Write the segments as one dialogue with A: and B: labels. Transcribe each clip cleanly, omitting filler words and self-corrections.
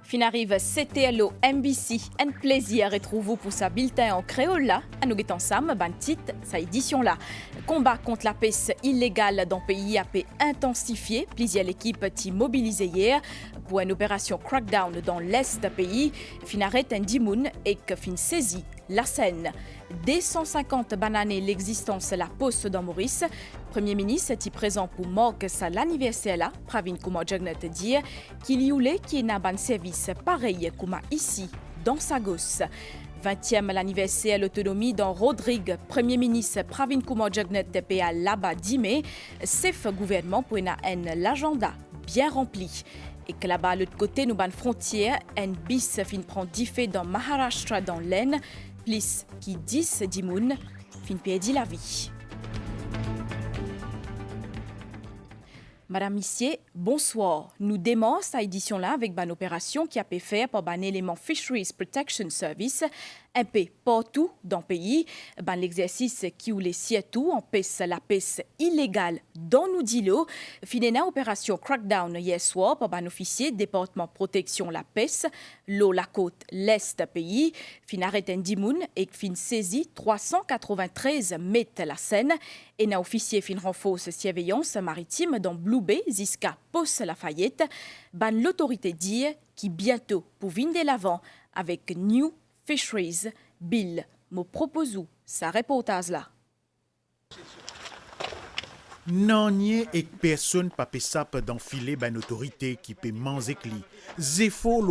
A: Fin arrive CTLO MBC, un plaisir retrouve-vous pour sa bulletin en créole là, à nous ensemble, ban titre, sa édition là. Combat contre la pêche illégale dans le pays a été intensifié. Plusieurs équipes t'y mobilisées hier pour une opération crackdown dans l'est du pays. Fin arrête un dimoun et que fin saisit la Seine. Dès 150 bananes l'existence la poste dans Maurice. Premier ministre est présent pour marquer l'anniversaire là. Pravin Kumar Jagnat dire qu'il y a qui n'a pas un service pareil comme ici dans Sagos. 20e l'anniversaire de l'autonomie dans Rodrigue. Premier ministre Pravin Kumar Jagnat à là-bas 10 mai. Chef gouvernement pour l'agenda bien rempli. Et que là-bas, de l'autre côté, nous avons une frontière, un bis fin prend 10 faits dans Maharashtra, dans l'Aisne, plus qui 10 dimoun fin perdit la vie. Madame Missier, bonsoir. Nous démarrons cette édition-là avec une opération qui a été faite par un élément Fisheries Protection Service, un peu partout dans le pays. L'exercice qui ou les tout empêche la pêche illégale dans nos îlots. Finena opération crackdown hier soir par un officier département protection la pêche, l'eau la côte l'est du pays. Fin arrête un dimoun et fin saisi 393 mètres la Seine. Et un officier fin renforce surveillance maritime dans Blue Bay jusqu'à Poste-Lafayette. L'autorité dit qui bientôt pour venir de l'avant avec New Fisheries Bill. Me propose sa reportage là.
B: Non, n'y et personne pas sap d'enfiler ben autorité qui peut manzekli. Zéfo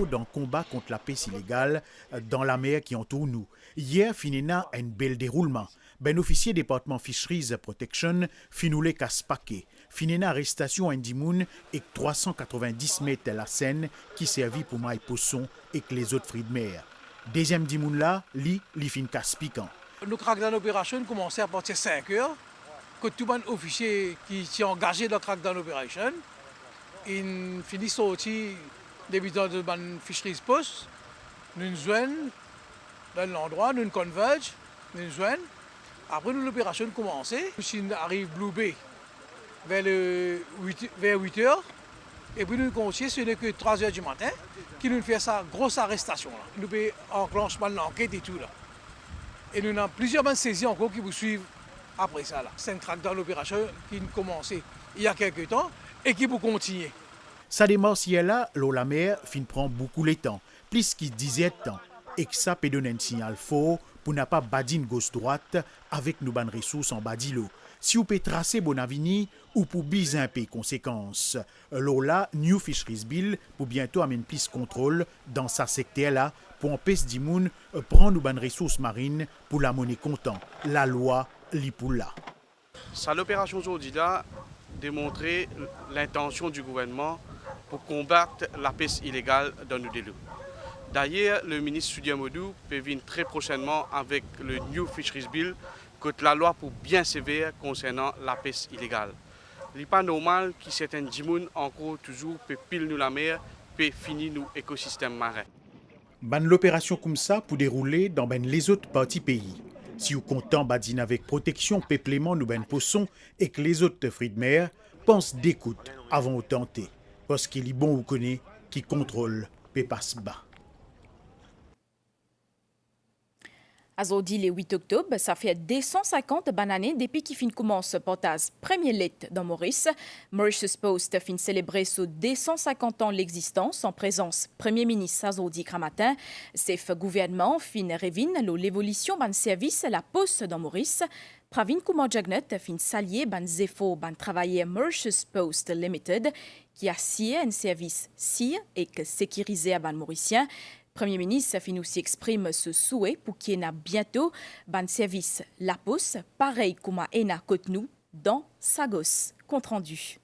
B: dans combat contre la pêche illégale dans la mer qui entoure nous. Hier finina un bel déroulement. Ben officier département Fisheries Protection finoulé casse-paquet. Finina arrestation Indimoun et 390 mètres la Seine qui servit pour maï poisson et que les autres fruits de mer. Deuxième dimoun là, li fin casse-piquant.
C: Nous craquons l'opération commençait à partir de 5 heures. Que tout le monde officier qui s'est engagé dans crack dans l'opération, il finit sorti depuis dans le fisheries post, nous joignons dans l'endroit, nous converge, nous joignons. Après l'opération commencé, nous arrive Blue Bay vers 8 heures. Et puis nous continuons, ce n'est que 3 heures du matin, qui nous fait sa grosse arrestation. Là. Nous avons enclenchement de l'enquête et tout. Là. Et nous avons plusieurs bandes saisies encore qui vous suivent. Après ça, c'est un crack dans l'opération qui a commencé il y a quelques temps et qui peut continuer.
B: Ça démarre si là, l'eau la mer fin prend beaucoup de temps, plus qu'il disait temps, et que ça peut donner un signal fort pour ne pas badine gauche-droite avec nos bonnes ressources en bas d'îlot. Si vous pouvez tracer bon avenir ou pour biser un peu conséquences. L'eau là, New Fisheries Bill pour bientôt amener plus de contrôle dans sa secteur là pour empêcher Dimoun prendre nos bonnes ressources marines pour la monnaie comptant. La loi Lipoula.
D: Ça, l'opération aujourd'hui là démontrer l'intention du gouvernement pour combattre la pêche illégale dans nos îlots. D'ailleurs, le ministre Soudia Modou peut venir très prochainement avec le New Fisheries Bill contre la loi pour bien sévère concernant la pêche illégale. Il n'est pas normal que certains dimoun encore toujours peut pile nous la mer, peut finir nos écosystèmes marins.
B: L'opération comme ça pour dérouler dans les autres parties pays. Si vous comptez badine avec protection, peuplement nous ben poissons et que les autres fruits de mer, pense d'écoute avant de tenter. Parce qu'il est bon ou connaît qui contrôle peut passe bas.
A: Azodi le 8 octobre, ça fait 250 bananes depuis qu'il fin commence portage premier lettre dans Maurice. Mauritius Post fin célébrer ce 250 ans l'existence en présence Premier ministre Azodi Kramatin. Chef gouvernement fin revine l'évolution ban service la poste dans Maurice. Pravin Kumar Jagnat fin salier ban zefo ban travailler Mauritius Post Limited qui a scié un service sire et que sécurisé à ban mauricien. Premier ministre fin aussi exprime ce souhait pour qu'il y ait bientôt un service La Poste, pareil comme à Ena Cotonou, dans Sagos. Compte rendu.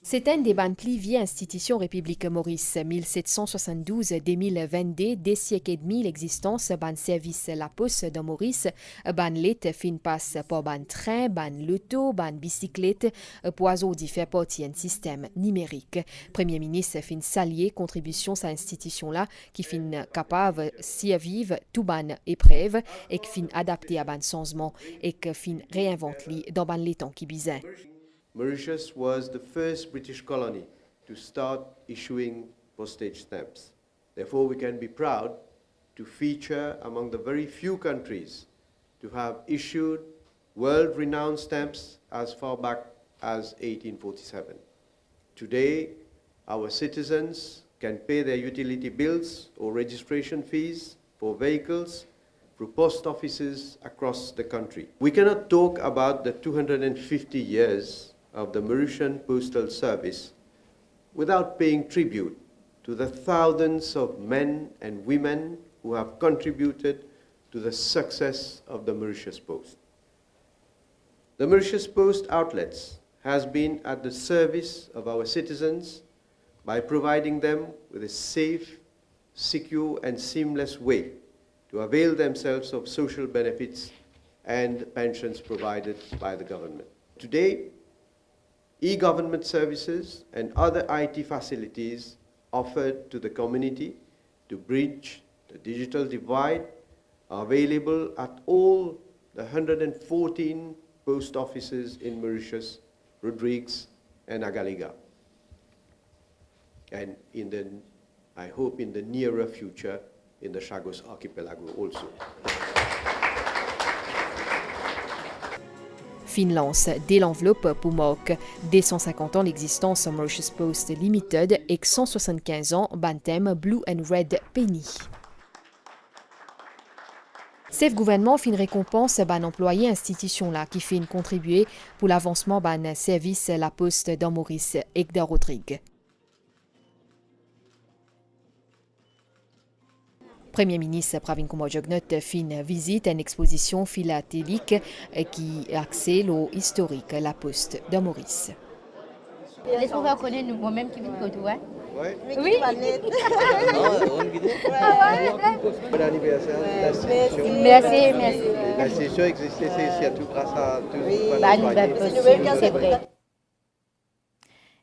E: C'est un des bandes plus vieilles institutions République Maurice, 1772-2022, des siècles et demi l'existence ban service La Poste dans Maurice, ban let fin passe par ban train, ban loto, ban bicyclette, poiseau d'y faire partie un système numérique. Premier ministre fin salier contribution à institution là qui fin capable s'y vivre tout ban épreuve et qui fin adapté à ban changement et que fin réinvente li dans ban les temps qui bisaient.
F: Mauritius was the first British colony to start issuing postage stamps. Therefore, we can be proud to feature among the very few countries to have issued world-renowned stamps as far back as 1847. Today, our citizens can pay their utility bills or registration fees for vehicles through post offices across the country. We cannot talk about the 250 years of the Mauritian Postal Service without paying tribute to the thousands of men and women who have contributed to the success of the Mauritius Post. The Mauritius Post outlets has been at the service of our citizens by providing them with a safe, secure and seamless way to avail themselves of social benefits and pensions provided by the government. Today, e-government services and other IT facilities offered to the community to bridge the digital divide are available at all the 114 post offices in Mauritius, Rodrigues and Agaliga. And I hope in the nearer future, in the Chagos Archipelago also.
E: Fin lance dès l'enveloppe pour MOC. Dès 150 ans l'existence Mauritius Post Limited et 175 ans Bantam Blue and Red Penny. Chef gouvernement fin récompense ban employé institution là qui fin contribuer pour l'avancement ban service la poste dans Maurice et dans Rodrigue. Premier ministre Pravin Kumar Jugnauth fin visite une exposition philatélique qui accède au historique la poste de Maurice.
G: Laisse-moi faire connaître nous-mêmes qui vient de toi.
F: Ouais.
G: Oui.
F: Bon anniversaire, l'institution.
G: Merci, merci.
F: L'institution existait, c'est tout grâce à tous
G: C'est vrai.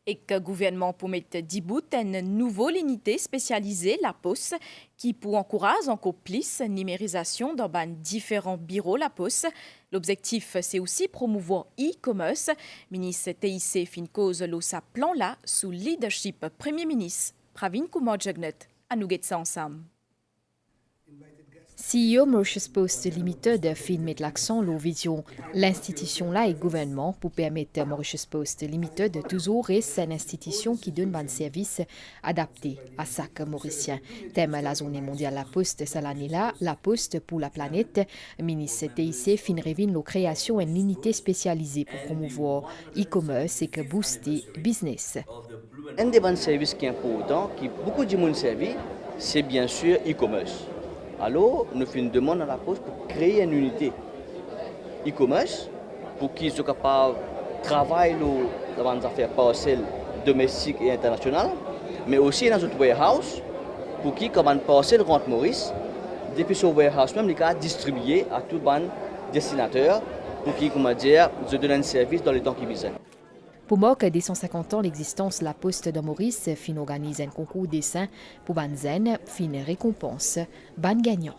A: Et que le gouvernement pour mettre 10 bouts une nouvelle unité spécialisée, la Poste, qui pour encourager encore plus numérisation dans différents bureaux la Poste. L'objectif, c'est aussi promouvoir e-commerce. Ministre TIC fin cause sa plan là sous leadership Premier ministre Pravin Kumar Jugnauth. À nous guetter ça ensemble.
E: CEO Mauritius Post Limited fin mettre l'accent sur vision l'institution là et gouvernement pour permettre Mauritius Post Limited toujours rester une institution qui donne un service adapté à chaque Mauricien. Thème la journée mondiale la Poste cette année là, la Poste pour la planète. Ministre TIC fin révèle la création d'une unité spécialisée pour promouvoir e-commerce et que booster business.
H: Un des bons services qui est important, qui beaucoup de monde servi, c'est bien sûr e-commerce. Alors, nous faisons une demande à la Poste pour créer une unité e-commerce pour qu'ils soient capables de travailler dans les affaires parcelles domestiques et internationales, mais aussi dans notre warehouse pour qu'ils, comme un parcelle rentre Maurice, depuis ce warehouse même, ils peuvent distribuer à tous les destinataires pour qu'ils, comment dire, se donnent un service dans les temps qui viennent.
E: Pour MOC, dès 150 ans, l'existence la Poste de Maurice fin organise un concours dessin pour Banzen, fin récompense, ban gagnant.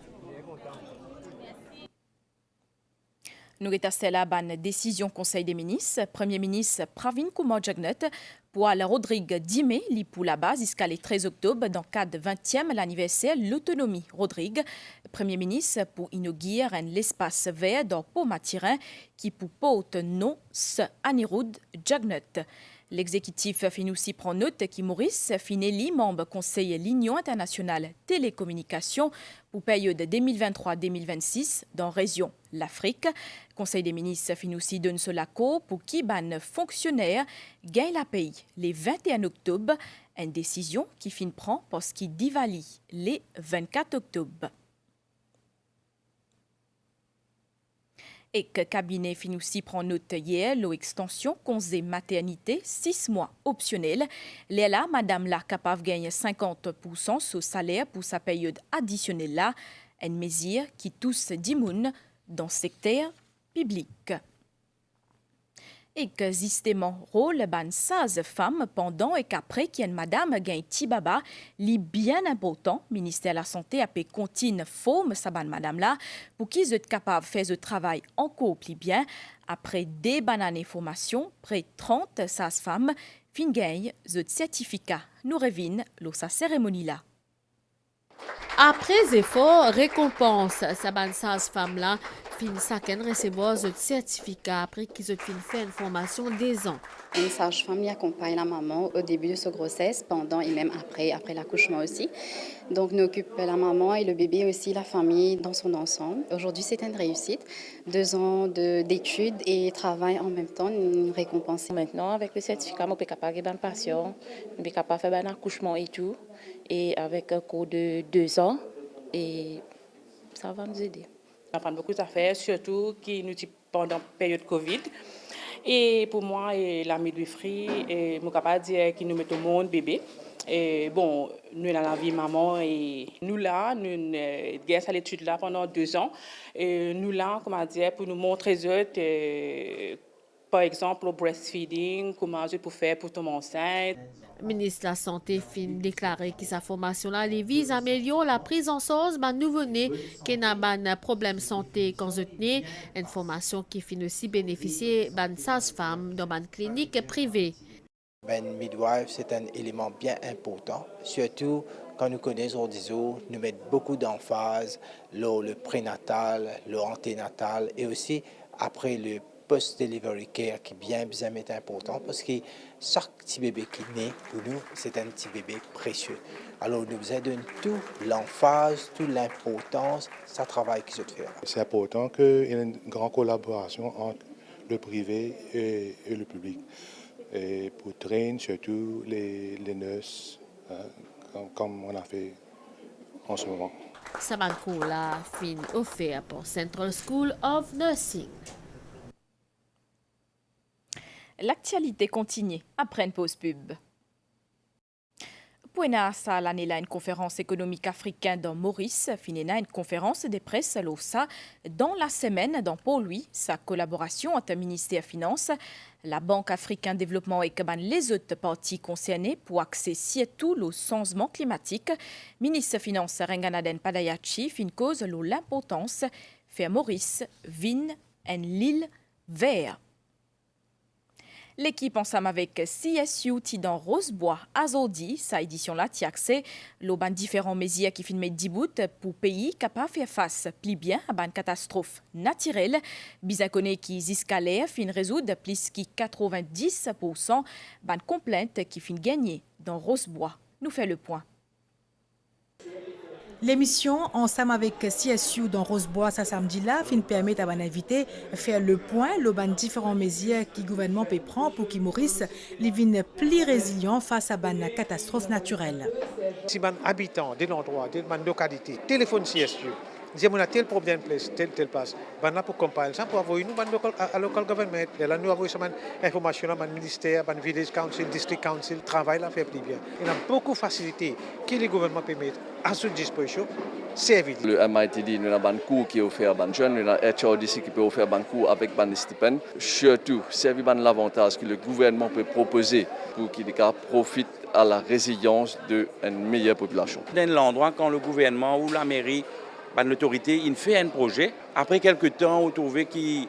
A: Nous avons la ban décision Conseil des ministres. Premier ministre Pravin Kumar Jugnauth pour la Rodrigue 10 mai, li pour la base jusqu'à le 13 octobre dans le cadre du 20e l'anniversaire l'autonomie Rodrigue. Premier ministre pour inaugurer l'espace vert dans Pau-Matirin qui pour porte nom Anirudh Jugnauth. L'exécutif fin aussi prend note qui Maurice fin élu membre conseil l'Union internationale télécommunications pour période 2023-2026 dans région l'Afrique. Conseil des ministres fin aussi donne cela pour qui ban fonctionnaire gagne la pays les 21 octobre, une décision qui fin prend parce qu'il divalie les 24 octobre. Et que cabinet fin aussi prend note hier l'extension congé maternité 6 mois optionnel. Là, madame la capable gagne 50% sur salaire pour sa période additionnelle là, une mesure qui touche 10 moun dans le secteur public. Et que justement rôle ban 16 femmes pendant et qu'après qu'il y a une madame gagne tibaba li bien important ministère de la santé a pu continue forme sa ban madame là pour qu'ils soient capables de faire ce travail encore plus bien après des bananes formation près 30 16 femmes fin gagne le certificat. Nous revient sa cérémonie là.
I: Après effort, récompense, sa bonne femme là, fin chacun recevoir ce certificat après qu'ils ont fait une formation des ans.
J: Une sage-femme accompagne la maman au début de sa grossesse, pendant et même après l'accouchement aussi. Donc nous occupons la maman et le bébé aussi, la famille dans son ensemble. Aujourd'hui c'est une réussite, 2 ans d'études et travail en même temps, une récompense.
K: Maintenant avec le certificat, on peut capable de patient, on peut capable faire un accouchement et tout, et avec un cours de 2 ans, et ça va nous aider. On apprend beaucoup d'affaires, surtout qui nous dit pendant la période Covid. Et pour moi, la midwifery, je suis capable de dire qu'il nous met au monde bébé. Et bon, nous dans la vie maman et nous là, nous avons cette étude là pendant 2 ans. Et nous là, comment dire, pour nous montrer par exemple le breastfeeding, comment je peux faire pour tomber enceinte.
I: Le ministre de la Santé fin déclaré que sa formation là vise à améliorer la prise en charge de nouveau-nés qui n'a pas de problème de santé quand ils tenez, une formation qui fin aussi bénéficier de sages-femmes dans une clinique privée.
L: Midwife, c'est un élément bien important, surtout quand nous connaissons des eaux, nous mettons beaucoup d'emphase le prénatal, le anténatal et aussi après le post-delivery care qui est important parce que chaque petit bébé qui naît pour nous, c'est un petit bébé précieux. Alors nous vous donnons toute l'emphase, toute l'importance de ce travail qui se fait.
M: C'est important qu'il y ait une grande collaboration entre le privé et le public. Et pour traîner surtout les nurses, comme on a fait en ce moment.
I: Samankola fin offert pour Central School of Nursing.
A: L'actualité continue après une pause pub. Pouena sa l'année là une conférence économique africaine dans Maurice, finena une conférence de presse à l'OSA dans la semaine dans pour lui sa collaboration entre le ministère des Finances, la Banque africaine de développement et les autres parties concernées pour accéder à tout le changement climatique. Ministre des Finances Renganaden Padayachi fin cause l'importance faire Maurice vin en l'île vert. L'équipe ensemble avec CSU dans Rosebois Azodi, sa édition là qui accès l'auban différents mesures qui filment 10 bouts pour pays capable faire face plus bien à une catastrophe naturelle. Bisacone qui ziscalaire fin résoudre plus que 90% ban complainte qui fin gagner dans Rosebois. Nous fait le point.
N: L'émission, ensemble avec CSU dans Rosebois, ce samedi-là, permet à mon invité de faire le point, le différentes mesures que le gouvernement peut prendre pour qu'il Maurice vienne plus résilient face à une catastrophe naturelle.
O: Si les habitants de l'endroit, de la localité, téléphone CSU, disent qu'on a tel problème, telle place, on a pour comparer ça, pour envoyer nous à local government. Là, nous avons cette information dans le ministère, dans le village council, district council, le travail là fait plus bien. Il y a beaucoup de facilités que le gouvernement peut mettre à sa disposition. Le
H: MITD, nous avons un cours qui est offert à les jeunes, nous avons HRDC qui peut offrir un cours avec des stipends. Surtout, servir l'avantage que le gouvernement peut proposer pour qu'il profite à la résilience d'une meilleure population.
P: Dans l'endroit, quand le gouvernement ou la mairie, l'autorité, il fait un projet, après quelques temps, on trouve qu'il y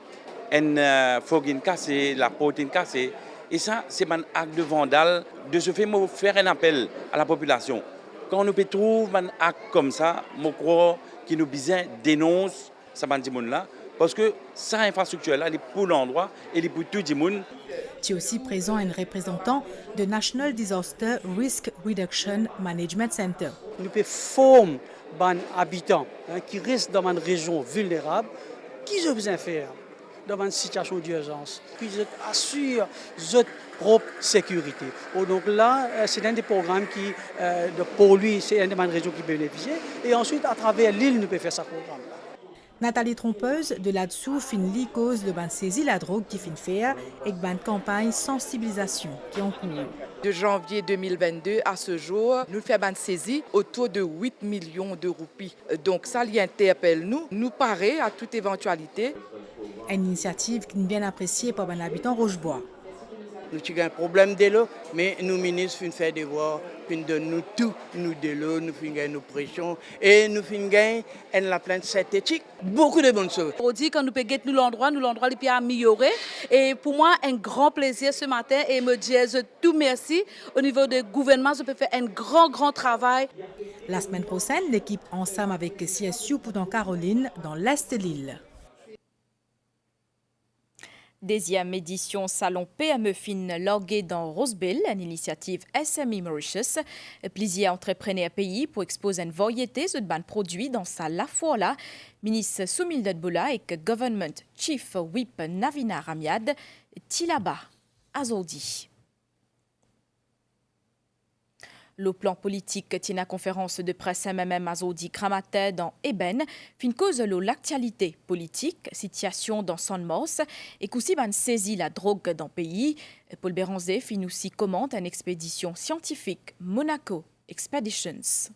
P: a une foguine cassée, la porte cassée. Et ça, c'est un acte de vandale. De ce fait, il faire un appel à la population. Quand nous trouver un acte comme ça, je crois qu'il nous besoin dénonce ce monde-là, parce que cette infrastructure-là, elle est pour l'endroit et elle est pour tout le monde.
N: Tu es aussi présent un représentant de National Disaster Risk Reduction Management Center.
Q: Nous pouvons former les habitants qui restent dans une région vulnérable, qui ont besoin de faire dans une situation d'urgence, qui assurent leur propre sécurité. Donc là, c'est un des programmes qui, pour lui, c'est une des régions qui bénéficient. Et ensuite, à travers l'île, nous pouvons faire ce programme.
N: Nathalie Trompeuse de là-dessous fin li cause de ban saisie la drogue qui fin faire et ban campagne sensibilisation qui en cours.
R: De janvier 2022 à ce jour, nous faisons une saisie autour de 8 millions de roupies. Donc ça lui interpelle nous paraît à toute éventualité.
N: Une initiative qui est bien appréciée par les habitants Rochebois.
S: Nous avons un problème de l'eau, mais nous, ministres, nous faisons des devoirs, nous donnons tout, nous de l'eau, nous faisons nos pressions et nous faisons la plainte synthétique. Beaucoup de bonnes choses.
T: On dit quand nous pouvons nous l'endroit il peut améliorer. Et pour moi, un grand plaisir ce matin et me dire tout merci. Au niveau du gouvernement, je peux faire un grand travail.
N: La semaine prochaine, l'équipe ensemble avec CSU pour dans Caroline, dans l'Est de l'île.
A: Deuxième édition Salon PME fin logué dans Roseville, une initiative SME Mauritius. Plusieurs entrepreneurs pays pour exposer une variété de bons produits dans sa la fois là. Ministre Soumil Dadboula et Government Chief Whip Navina Ramiad, Tilaba, Azodi. Le plan politique tient la conférence de presse MMM Azodi Kramate dans Eben, fin cause de l'actualité politique, situation dans son mors, et qu'aussi ban saisi la drogue dans le pays. Paul Béranger fin aussi commente une expédition scientifique Monaco Expeditions.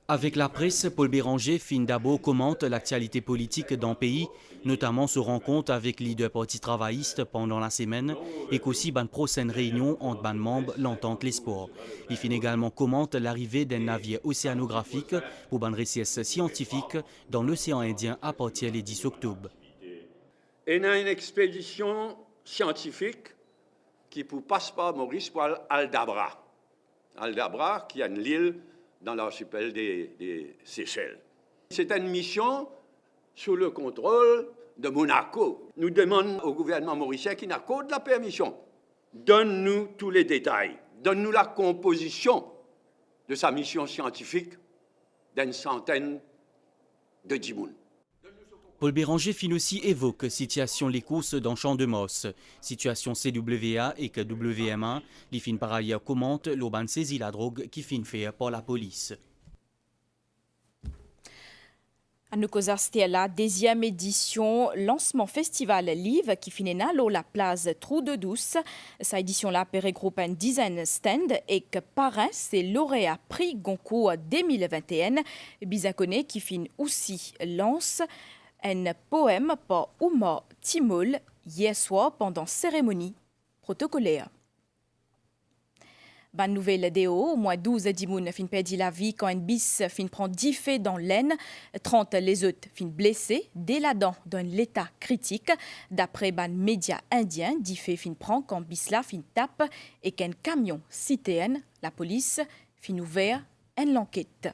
U: Avec la presse, Paul Béranger fin d'abord commente l'actualité politique dans le pays, notamment se rencontre avec le leader parti travailliste pendant la semaine et qu'aussi une prochaine réunion entre ban membres l'entente l'espoir. Il fin également commente l'arrivée d'un navire océanographique pour ban recherche scientifique dans l'océan Indien à partir du 10 octobre.
V: Il y a une expédition scientifique qui passe par Maurice pour Aldabra. Aldabra qui est une île dans l'archipel des Seychelles. C'est une mission sous le contrôle de Monaco. Nous demandons au gouvernement mauricien qui n'accorde la permission. Donne-nous tous les détails. Donne-nous la composition de sa mission scientifique d'une centaine de djimouns.
U: Paul Béranger fin aussi évoque situation les courses dans Champ de Moss, situation CWA et que WMA. Les fin par ailleurs commente l'auban saisi la drogue qui fin fait par la police.
A: À nous causer la deuxième édition lancement festival Live qui finit la place Trou de Douce. Cette édition là regroupe une dizaine de stands et que parrain c'est lauréat prix Goncourt 2021. Bizakone qui finit aussi lance un poème par Oumar Timoul hier soir pendant cérémonie protocolaire. Bonne nouvelle DO, au moins 12 dimoun fin perdu la vie quand un bis fin prend 10 faits dans l'aine, 30 les autres fin blessés, dès la dent dans l'état critique. D'après ban média indien, 10 faits fin prend quand bis là fin tape et qu'un camion citerne, la police fin ouvert une enquête.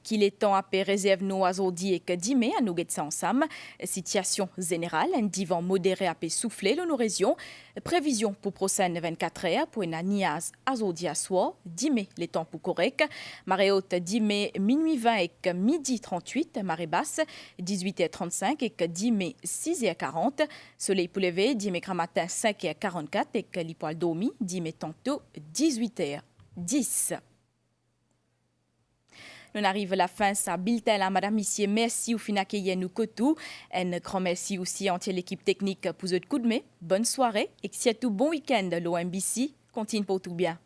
A: Qu'il est temps à réserve nos azodi et que dimé à nous guetter ensemble. Situation générale, un divan modéré à souffler dans nos régions. Prévision pour prochaine 24 heures pour une niaz azodi à soir. Dimé les temps pour correct. Marée haute dimé minuit 20 et que midi 38. Marée basse 18h35 et que dimé 6h40. Soleil pour lever dimé matin 5h44 et que l'hypoal dormi dimé tantôt 18h10. Nous arrivons à la fin, ça bulletin à madame, monsieur, merci au fin d'accueillir nous tout. Un grand merci aussi à l'équipe technique pour votre coup de main. Bonne soirée et surtout bon week-end l'OMBC. Continue pour tout bien.